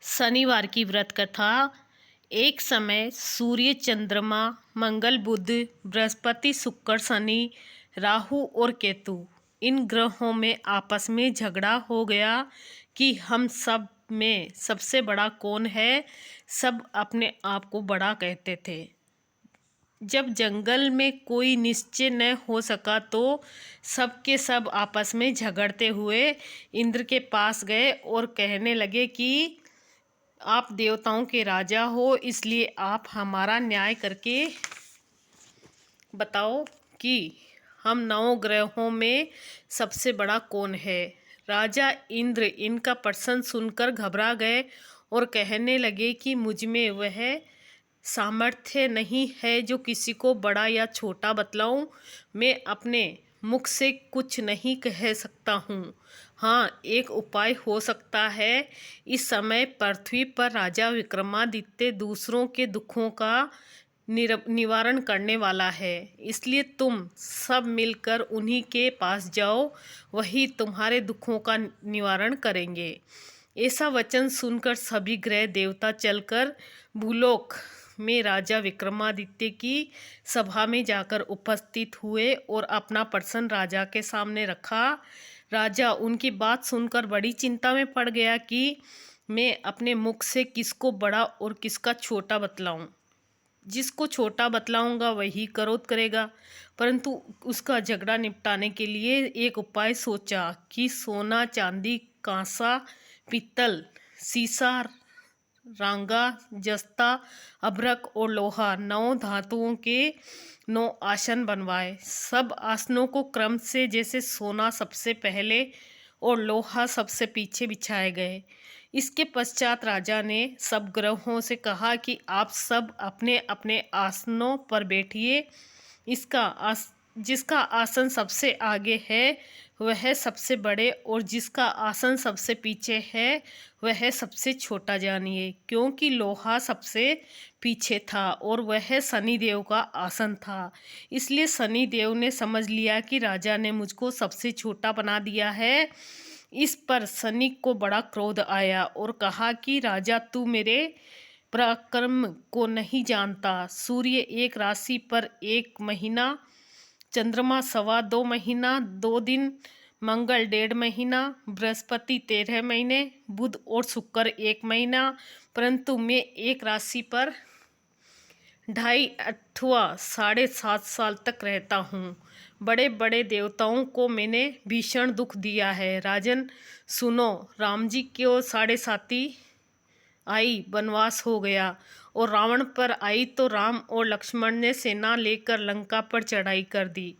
शनिवार की व्रत कथा। एक समय सूर्य, चंद्रमा, मंगल, बुध, बृहस्पति, शुक्र, शनि, राहु और केतु इन ग्रहों में आपस में झगड़ा हो गया कि हम सब में सबसे बड़ा कौन है। सब अपने आप को बड़ा कहते थे। जब जंगल में कोई निश्चय न हो सका तो सब के सब आपस में झगड़ते हुए इंद्र के पास गए और कहने लगे कि आप देवताओं के राजा हो, इसलिए आप हमारा न्याय करके बताओ कि हम 9 ग्रहों में सबसे बड़ा कौन है। राजा इंद्र इनका प्रश्न सुनकर घबरा गए और कहने लगे कि मुझ में वह सामर्थ्य नहीं है जो किसी को बड़ा या छोटा बतलाऊं। मैं अपने मुख से कुछ नहीं कह सकता हूँ। हाँ, एक उपाय हो सकता है। इस समय पृथ्वी पर राजा विक्रमादित्य दूसरों के दुखों का निवारण करने वाला है, इसलिए तुम सब मिलकर उन्हीं के पास जाओ, वही तुम्हारे दुखों का निवारण करेंगे। ऐसा वचन सुनकर सभी ग्रह देवता चलकर भूलोक में राजा विक्रमादित्य की सभा में जाकर उपस्थित हुए और अपना प्रश्न राजा के सामने रखा। राजा उनकी बात सुनकर बड़ी चिंता में पड़ गया कि मैं अपने मुख से किसको बड़ा और किसका छोटा बतलाऊं। जिसको छोटा बतलाऊंगा वही क्रोध करेगा, परंतु उसका झगड़ा निपटाने के लिए एक उपाय सोचा कि सोना, चांदी, कांसा, पीतल, सीसा, रांगा, जस्ता, अभ्रक और लोहा 9 धातुओं के 9 आसन बनवाए। सब आसनों को क्रम से जैसे सोना सबसे पहले और लोहा सबसे पीछे बिछाए गए। इसके पश्चात राजा ने सब ग्रहों से कहा कि आप सब अपने अपने आसनों पर बैठिए। जिसका आसन सबसे आगे है वह सबसे बड़े और जिसका आसन सबसे पीछे है वह सबसे छोटा जानिए, क्योंकि लोहा सबसे पीछे था और वह शनिदेव का आसन था। इसलिए शनिदेव ने समझ लिया कि राजा ने मुझको सबसे छोटा बना दिया है। इस पर शनि को बड़ा क्रोध आया और कहा कि राजा, तू मेरे पराक्रम को नहीं जानता। सूर्य एक राशि पर 1 महीना, चंद्रमा 2.25 महीना 2 दिन, मंगल 1.5 महीना, बृहस्पति 13 महीने, बुध और शुक्र 1 महीना, परंतु मैं एक राशि पर 2.5 अथवा 7.5 साल तक रहता हूँ। बड़े बड़े देवताओं को मैंने भीषण दुख दिया है। राजन सुनो, राम जी को 7.5 आई वनवास हो गया और रावण पर आई तो राम और लक्ष्मण ने सेना लेकर लंका पर चढ़ाई कर दी।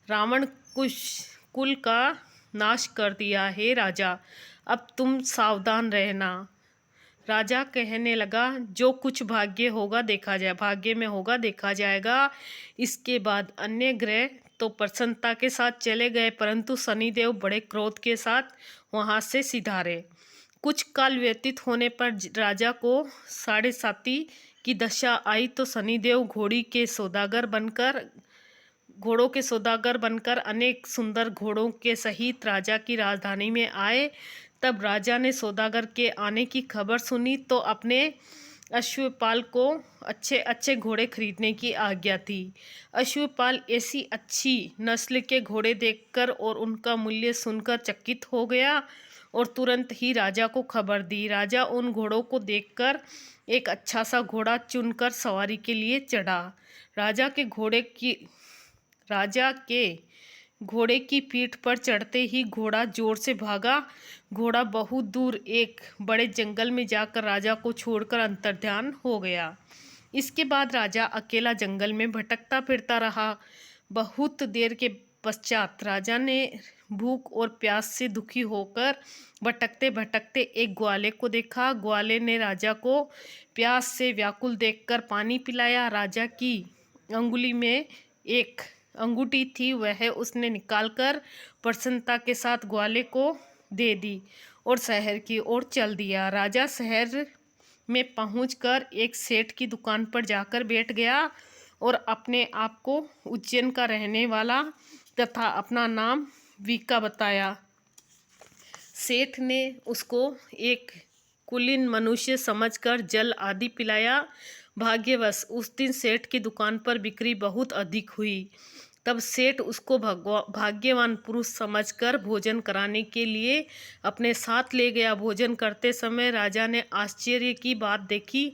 रावण कुल का नाश कर दिया। हे राजा, अब तुम सावधान रहना। राजा कहने लगा, जो कुछ भाग्य होगा देखा जाए, भाग्य में होगा देखा जाएगा। इसके बाद अन्य ग्रह तो प्रसन्नता के साथ चले गए, परंतु शनिदेव बड़े क्रोध के साथ वहां से सिधारे। कुछ काल व्यतीत होने पर राजा को 7.5 की दशा आई तो शनिदेव घोड़ों के सौदागर बनकर अनेक सुंदर घोड़ों के सहित राजा की राजधानी में आए। तब राजा ने सौदागर के आने की खबर सुनी तो अपने अश्वपाल को अच्छे अच्छे घोड़े खरीदने की आज्ञा थी। अश्वपाल ऐसी अच्छी नस्ल के घोड़े देखकर और उनका मूल्य सुनकर चकित हो गया और तुरंत ही राजा को खबर दी। राजा उन घोड़ों को देखकर एक अच्छा सा घोड़ा चुनकर सवारी के लिए चढ़ा। राजा के घोड़े की पीठ पर चढ़ते ही घोड़ा जोर से भागा। घोड़ा बहुत दूर एक बड़े जंगल में जाकर राजा को छोड़कर अंतर्ध्यान हो गया। इसके बाद राजा अकेला जंगल में भटकता फिरता रहा। बहुत देर के पश्चात राजा ने भूख और प्यास से दुखी होकर भटकते भटकते एक ग्वाले को देखा। ग्वाले ने राजा को प्यास से व्याकुल देखकर पानी पिलाया। राजा की अंगुली में एक अंगूठी थी, वह उसने निकालकर प्रसन्नता के साथ ग्वाले को दे दी और शहर की ओर चल दिया। राजा शहर में पहुंचकर एक सेठ की दुकान पर जाकर बैठ गया और अपने आप को उज्जैन का रहने वाला तथा अपना नाम वीका बताया। सेठ ने उसको एक कुलीन मनुष्य समझकर जल आदि पिलाया। भाग्यवश उस दिन सेठ की दुकान पर बिक्री बहुत अधिक हुई। तब सेठ उसको भाग्यवान पुरुष समझकर भोजन कराने के लिए अपने साथ ले गया। भोजन करते समय राजा ने आश्चर्य की बात देखी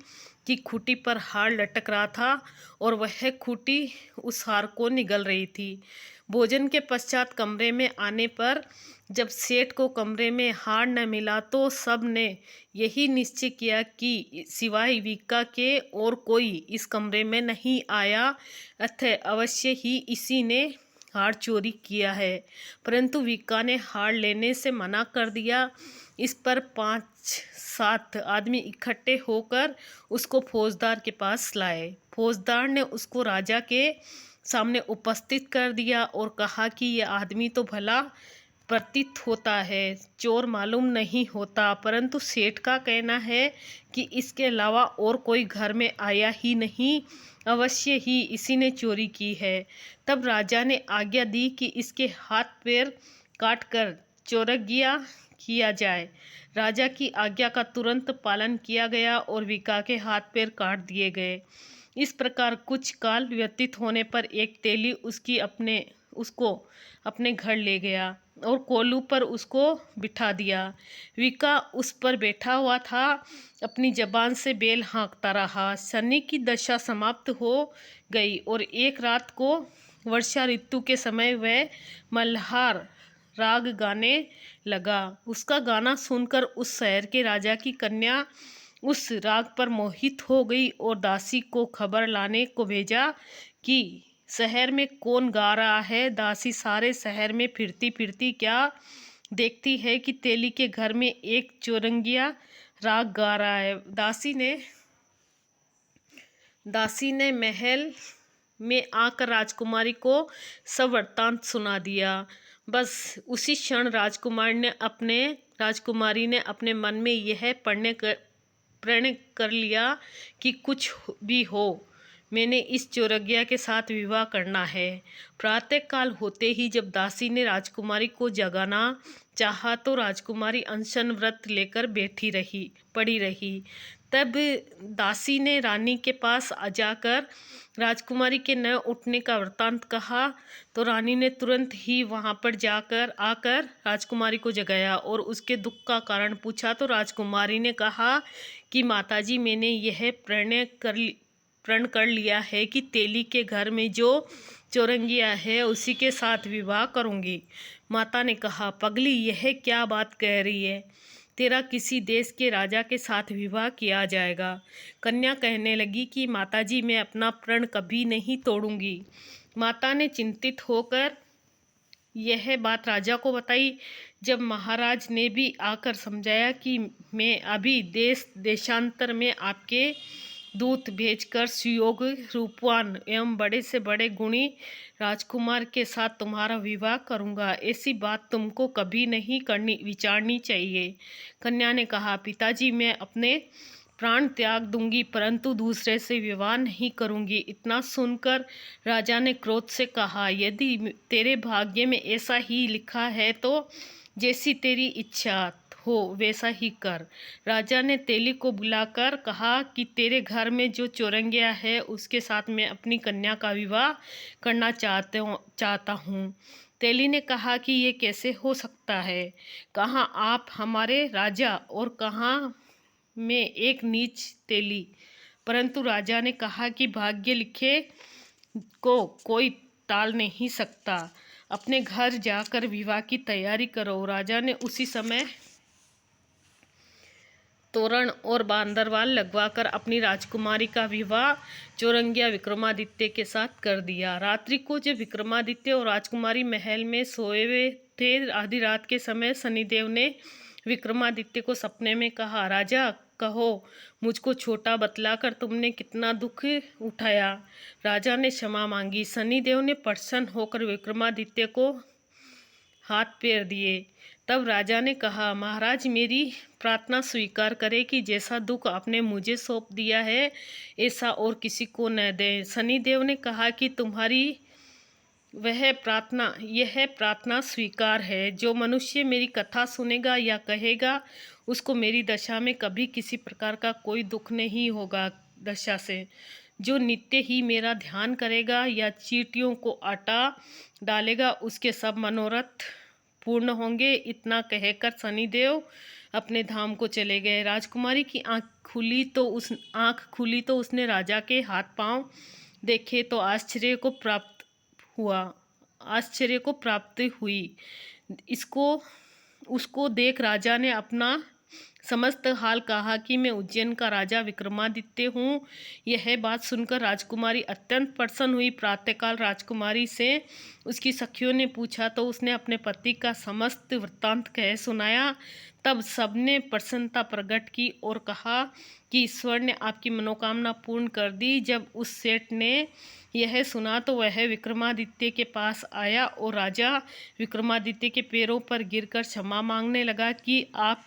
कि खूंटी पर हार लटक रहा था और वह खूंटी उस हार को निगल रही थी। भोजन के पश्चात कमरे में आने पर जब सेठ को कमरे में हार न मिला तो सब ने यही निश्चय किया कि सिवाय विक्का के और कोई इस कमरे में नहीं आया, अतः अवश्य ही इसी ने हार चोरी किया है। परंतु विक्का ने हार लेने से मना कर दिया। इस पर 5-7 आदमी इकट्ठे होकर उसको फौजदार के पास लाए। फौजदार ने उसको राजा के सामने उपस्थित कर दिया और कहा कि यह आदमी तो भला प्रतीत होता है, चोर मालूम नहीं होता, परंतु सेठ का कहना है कि इसके अलावा और कोई घर में आया ही नहीं, अवश्य ही इसी ने चोरी की है। तब राजा ने आज्ञा दी कि इसके हाथ पैर काट कर चोरगिया किया जाए। राजा की आज्ञा का तुरंत पालन किया गया और विक्का के हाथ पैर काट दिए गए। इस प्रकार कुछ काल व्यतीत होने पर एक तेली उसको अपने घर ले गया और कोलू पर उसको बिठा दिया। विक्का उस पर बैठा हुआ था, अपनी जबान से बेल हाँकता रहा। शनि की दशा समाप्त हो गई और एक रात को वर्षा ऋतु के समय वह मल्हार राग गाने लगा। उसका गाना सुनकर उस शहर के राजा की कन्या उस राग पर मोहित हो गई और दासी को खबर लाने को भेजा कि शहर में कौन गा रहा है। दासी सारे शहर में फिरती फिरती क्या देखती है कि तेली के घर में एक चौरंगिया राग गा रहा है। दासी ने महल में आकर राजकुमारी को सब वृत्तांत सुना दिया। बस उसी क्षण राजकुमारी ने अपने मन में यह प्रण कर लिया कि कुछ भी हो, मैंने इस चौरंगिया के साथ विवाह करना है। प्रातःकाल होते ही जब दासी ने राजकुमारी को जगाना चाहा तो राजकुमारी अनशन व्रत लेकर पड़ी रही। तब दासी ने रानी के पास जाकर राजकुमारी के न उठने का वृत्तांत कहा तो रानी ने तुरंत ही वहां पर आकर राजकुमारी को जगाया और उसके दुख का कारण पूछा तो राजकुमारी ने कहा कि माताजी, मैंने यह प्रण कर लिया है कि तेली के घर में जो चौरंगिया है उसी के साथ विवाह करूंगी। माता ने कहा, पगली, यह क्या बात कह रही है? तेरा किसी देश के राजा के साथ विवाह किया जाएगा। कन्या कहने लगी कि माताजी, मैं अपना प्रण कभी नहीं तोड़ूंगी। माता ने चिंतित होकर यह बात राजा को बताई। जब महाराज ने भी आकर समझाया कि मैं अभी देशांतर में आपके दूत भेजकर सुयोग्य, रूपवान एवं बड़े से बड़े गुणी राजकुमार के साथ तुम्हारा विवाह करूंगा, ऐसी बात तुमको कभी नहीं विचारनी चाहिए। कन्या ने कहा, पिताजी, मैं अपने प्राण त्याग दूंगी परंतु दूसरे से विवाह नहीं करूंगी। इतना सुनकर राजा ने क्रोध से कहा, यदि तेरे भाग्य में ऐसा ही लिखा है तो जैसी तेरी इच्छा हो वैसा ही कर। राजा ने तेली को बुलाकर कहा कि तेरे घर में जो चौरंगिया है उसके साथ मैं अपनी कन्या का विवाह करना चाहता हूँ। तेली ने कहा कि ये कैसे हो सकता है? कहाँ आप हमारे राजा और कहाँ मैं एक नीच तेली? परंतु राजा ने कहा कि भाग्य लिखे को कोई टाल नहीं सकता, अपने घर जाकर विवाह की तैयारी करो। राजा ने उसी समय तोरण और बांदरवाल लगवाकर अपनी राजकुमारी का विवाह चौरंगिया विक्रमादित्य के साथ कर दिया। रात्रि को जब विक्रमादित्य और राजकुमारी महल में सोए हुए थे, आधी रात के समय शनिदेव ने विक्रमादित्य को सपने में कहा, राजा, कहो मुझको छोटा बतलाकर तुमने कितना दुख उठाया। राजा ने क्षमा मांगी। शनिदेव ने प्रसन्न होकर विक्रमादित्य को हाथ पैर दिए। तब राजा ने कहा, महाराज, मेरी प्रार्थना स्वीकार करें कि जैसा दुख आपने मुझे सौंप दिया है ऐसा और किसी को न दें। शनिदेव ने कहा कि तुम्हारी यह प्रार्थना स्वीकार है। जो मनुष्य मेरी कथा सुनेगा या कहेगा, उसको मेरी दशा में कभी किसी प्रकार का कोई दुख नहीं होगा। दशा से जो नित्य ही मेरा ध्यान करेगा या चींटियों को आटा डालेगा, उसके सब मनोरथ पूर्ण होंगे। इतना कहकर शनिदेव अपने धाम को चले गए। राजकुमारी की आंख खुली तो उसने राजा के हाथ पांव देखे तो आश्चर्य को प्राप्ति हुई। उसको देख राजा ने अपना समस्त हाल कहा कि मैं उज्जैन का राजा विक्रमादित्य हूँ। यह बात सुनकर राजकुमारी अत्यंत प्रसन्न हुई। प्रातःकाल राजकुमारी से उसकी सखियों ने पूछा तो उसने अपने पति का समस्त वृत्तांत कह सुनाया। तब सबने प्रसन्नता प्रकट की और कहा कि ईश्वर ने आपकी मनोकामना पूर्ण कर दी। जब उस सेठ ने यह सुना तो वह विक्रमादित्य के पास आया और राजा विक्रमादित्य के पैरों पर गिरकर क्षमा मांगने लगा कि आप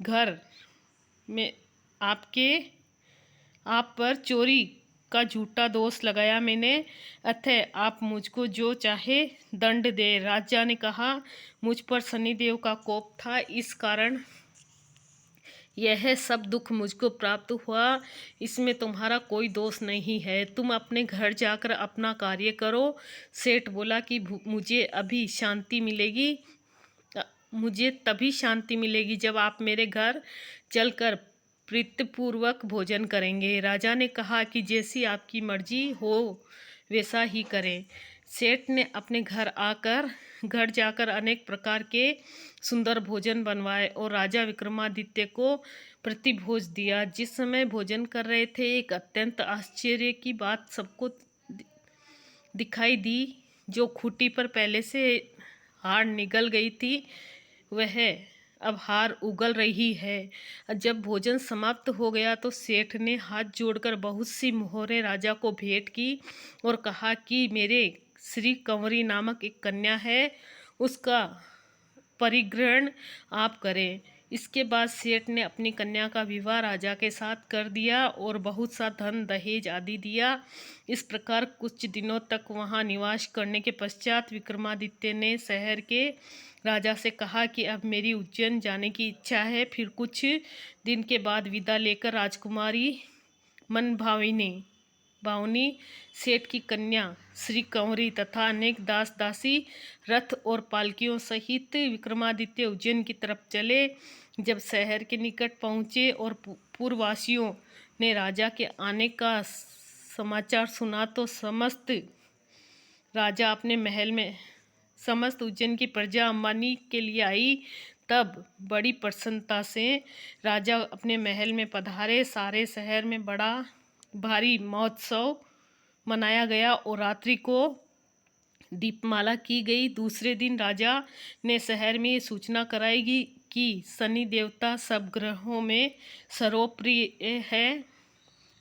घर में आप पर चोरी का झूठा दोष लगाया मैंने, अतः आप मुझको जो चाहे दंड दे। राजा ने कहा, मुझ पर शनिदेव का कोप था, इस कारण यह सब दुख मुझको प्राप्त हुआ। इसमें तुम्हारा कोई दोष नहीं है। तुम अपने घर जाकर अपना कार्य करो। सेठ बोला कि मुझे तभी शांति मिलेगी जब आप मेरे घर चलकर प्रीतिपूर्वक भोजन करेंगे। राजा ने कहा कि जैसी आपकी मर्जी हो वैसा ही करें। सेठ ने अपने घर जाकर अनेक प्रकार के सुंदर भोजन बनवाए और राजा विक्रमादित्य को प्रतिभोज दिया। जिस समय भोजन कर रहे थे, एक अत्यंत आश्चर्य की बात सबको दिखाई दी। जो खूंटी पर पहले से हार निगल गई थी, वह अब हार उगल रही है। जब भोजन समाप्त हो गया तो सेठ ने हाथ जोड़कर बहुत सी मोहरें राजा को भेंट की और कहा कि मेरे श्री कंवरी नामक एक कन्या है, उसका परिग्रहण आप करें। इसके बाद सेठ ने अपनी कन्या का विवाह राजा के साथ कर दिया और बहुत सा धन दहेज आदि दिया। इस प्रकार कुछ दिनों तक वहां निवास करने के पश्चात विक्रमादित्य ने शहर के राजा से कहा कि अब मेरी उज्जैन जाने की इच्छा है। फिर कुछ दिन के बाद विदा लेकर राजकुमारी भावनी सेठ की कन्या श्री कंवरी तथा अनेक दास दासी रथ और पालकियों सहित विक्रमादित्य उज्जैन की तरफ चले। जब शहर के निकट पहुँचे और पूर्ववासियों ने राजा के आने का समाचार सुना तो समस्त उज्जैन की प्रजा अंबानी के लिए आई। तब बड़ी प्रसन्नता से राजा अपने महल में पधारे। सारे शहर में बड़ा भारी महोत्सव मनाया गया और रात्रि को दीपमाला की गई। दूसरे दिन राजा ने शहर में ये सूचना कराई कि शनि देवता सब ग्रहों में सर्वप्रिय है,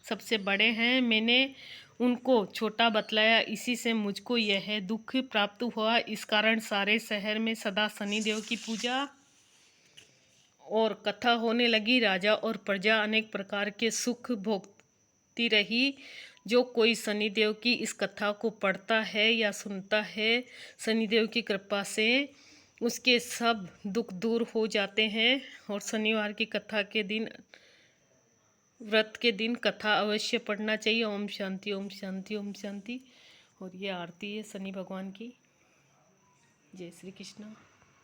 सबसे बड़े हैं। मैंने उनको छोटा बतलाया, इसी से मुझको यह दुख प्राप्त हुआ। इस कारण सारे शहर में सदा शनिदेव की पूजा और कथा होने लगी। राजा और प्रजा अनेक प्रकार के सुख भोगती रही। जो कोई शनिदेव की इस कथा को पढ़ता है या सुनता है, शनिदेव की कृपा से उसके सब दुख दूर हो जाते हैं। और शनिवार की कथा के दिन, व्रत के दिन कथा अवश्य पढ़ना चाहिए। ओम शांति, ओम शांति, ओम शांति। और ये आरती है शनि भगवान की। जय श्री कृष्ण।